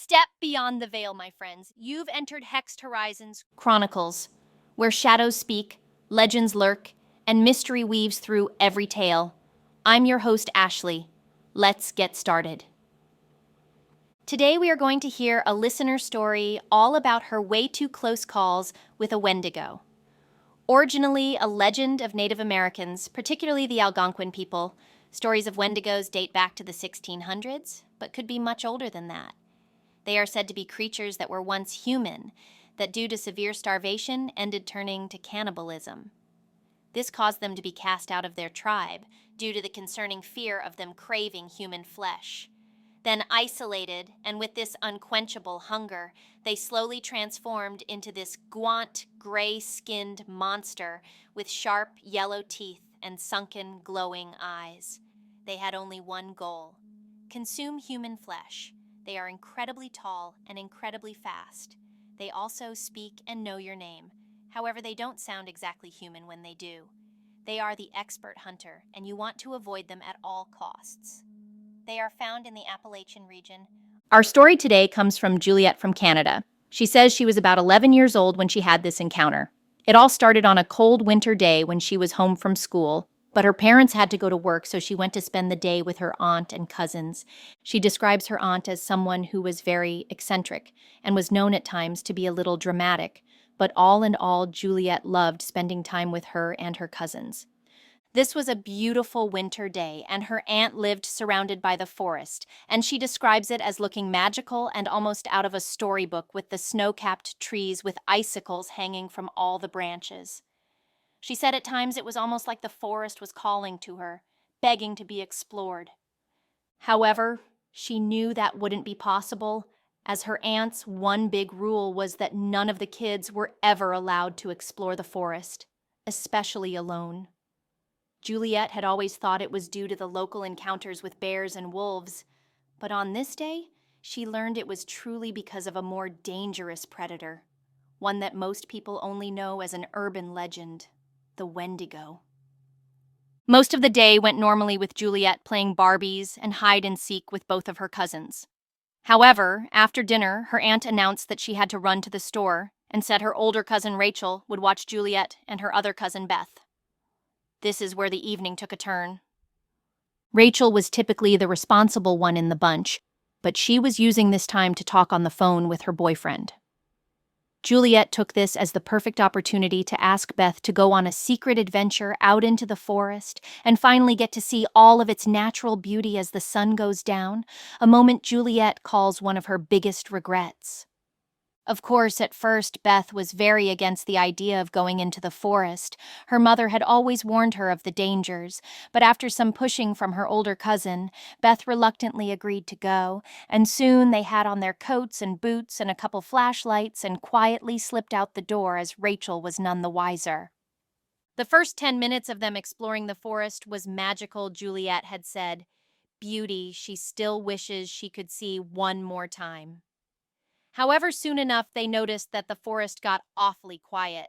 Step beyond the veil, my friends. You've entered Hexed Horizons Chronicles, where shadows speak, legends lurk, and mystery weaves through every tale. I'm your host, Ashley. Let's get started. Today, we are going to hear a listener story all about her way too close calls with a Wendigo. Originally a legend of Native Americans, particularly the Algonquin people, stories of Wendigos date back to the 1600s, but could be much older than that. They are said to be creatures that were once human, that due to severe starvation ended turning to cannibalism. This caused them to be cast out of their tribe due to the concerning fear of them craving human flesh. Then isolated, and with this unquenchable hunger, they slowly transformed into this gaunt, gray-skinned monster with sharp yellow teeth and sunken, glowing eyes. They had only one goal: consume human flesh. They are incredibly tall and incredibly fast. They also speak and know your name. However, they don't sound exactly human when they do. They are the expert hunter, and you want to avoid them at all costs. They are found in the Appalachian region. Our story today comes from Juliette from Canada. She says she was about 11 years old when she had this encounter. It all started on a cold winter day when she was home from school, but her parents had to go to work, so she went to spend the day with her aunt and cousins. She describes her aunt as someone who was very eccentric and was known at times to be a little dramatic, but all in all, Juliette loved spending time with her and her cousins. This was a beautiful winter day, and her aunt lived surrounded by the forest, and she describes it as looking magical and almost out of a storybook, with the snow-capped trees with icicles hanging from all the branches. She said at times it was almost like the forest was calling to her, begging to be explored. However, she knew that wouldn't be possible, as her aunt's one big rule was that none of the kids were ever allowed to explore the forest, especially alone. Juliette had always thought it was due to the local encounters with bears and wolves, but on this day, she learned it was truly because of a more dangerous predator, one that most people only know as an urban legend, the Wendigo. Most of the day went normally with Juliette playing Barbies and hide and seek with both of her cousins. However, after dinner, her aunt announced that she had to run to the store and said her older cousin Rachel would watch Juliette and her other cousin Beth. This is where the evening took a turn. Rachel was typically the responsible one in the bunch, but she was using this time to talk on the phone with her boyfriend. Juliette took this as the perfect opportunity to ask Beth to go on a secret adventure out into the forest and finally get to see all of its natural beauty as the sun goes down, a moment Juliette calls one of her biggest regrets. Of course, at first, Beth was very against the idea of going into the forest. Her mother had always warned her of the dangers, but after some pushing from her older cousin, Beth reluctantly agreed to go, and soon they had on their coats and boots and a couple flashlights and quietly slipped out the door as Rachel was none the wiser. The first 10 minutes of them exploring the forest was magical, Juliette had said. Beauty she still wishes she could see one more time. However, soon enough they noticed that the forest got awfully quiet.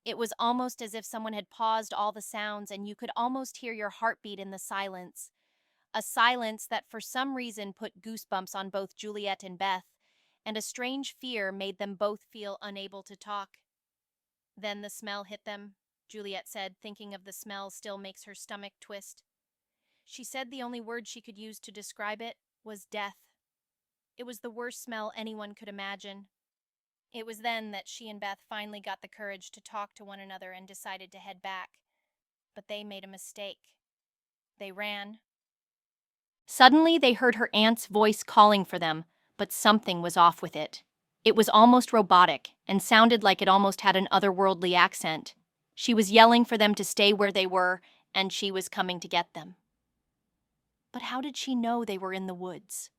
It was almost as if someone had paused all the sounds and you could almost hear your heartbeat in the silence. A silence that for some reason put goosebumps on both Juliette and Beth, and a strange fear made them both feel unable to talk. Then the smell hit them, Juliette said. Thinking of the smell still makes her stomach twist. She said the only word she could use to describe it was death. It was the worst smell anyone could imagine. It was then that she and Beth finally got the courage to talk to one another and decided to head back. But they made a mistake. They ran. Suddenly, they heard her aunt's voice calling for them, but something was off with it. It was almost robotic and sounded like it almost had an otherworldly accent. She was yelling for them to stay where they were, and she was coming to get them. But how did she know they were in the woods?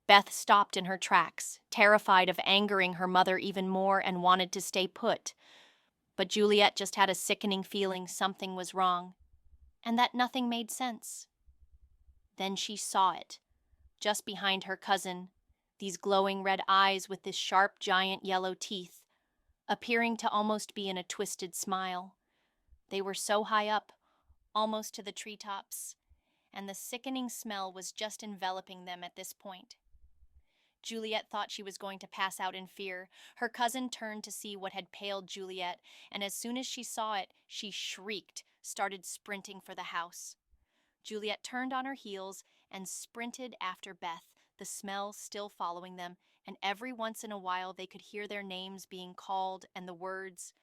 Beth stopped in her tracks, terrified of angering her mother even more, and wanted to stay put. But Juliette just had a sickening feeling something was wrong, and that nothing made sense. Then she saw it, just behind her cousin, these glowing red eyes with this sharp giant yellow teeth, appearing to almost be in a twisted smile. They were so high up, almost to the treetops, and the sickening smell was just enveloping them at this point. Juliette thought she was going to pass out in fear. Her cousin turned to see what had paled Juliette, and as soon as she saw it, she shrieked, started sprinting for the house. Juliette turned on her heels and sprinted after Beth, the smell still following them, and every once in a while they could hear their names being called and the words,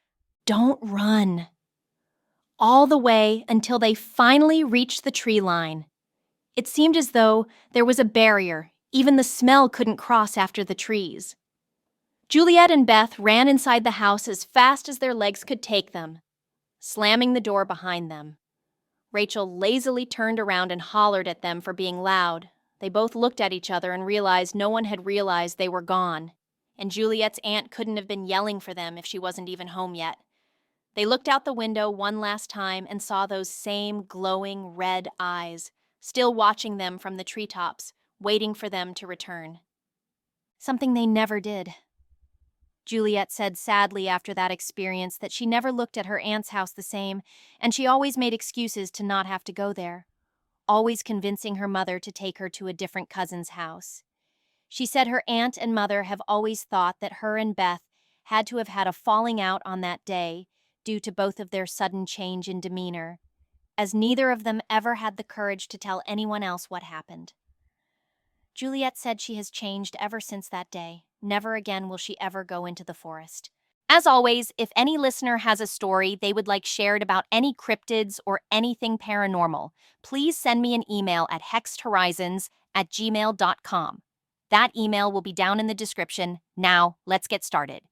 "Don't run," all the way until they finally reached the tree line. It seemed as though there was a barrier. Even the smell couldn't cross after the trees. Juliette and Beth ran inside the house as fast as their legs could take them, slamming the door behind them. Rachel lazily turned around and hollered at them for being loud. They both looked at each other and realized no one had realized they were gone. And Juliette's aunt couldn't have been yelling for them if she wasn't even home yet. They looked out the window one last time and saw those same glowing red eyes, still watching them from the treetops, waiting for them to return. Something they never did. Juliette said sadly after that experience that she never looked at her aunt's house the same, and she always made excuses to not have to go there, always convincing her mother to take her to a different cousin's house. She said her aunt and mother have always thought that her and Beth had to have had a falling out on that day due to both of their sudden change in demeanor, as neither of them ever had the courage to tell anyone else what happened. Juliette said she has changed ever since that day. Never again will she ever go into the forest. As always, if any listener has a story they would like shared about any cryptids or anything paranormal, please send me an email at hexedhorizons@gmail.com. That email will be down in the description. Now, let's get started.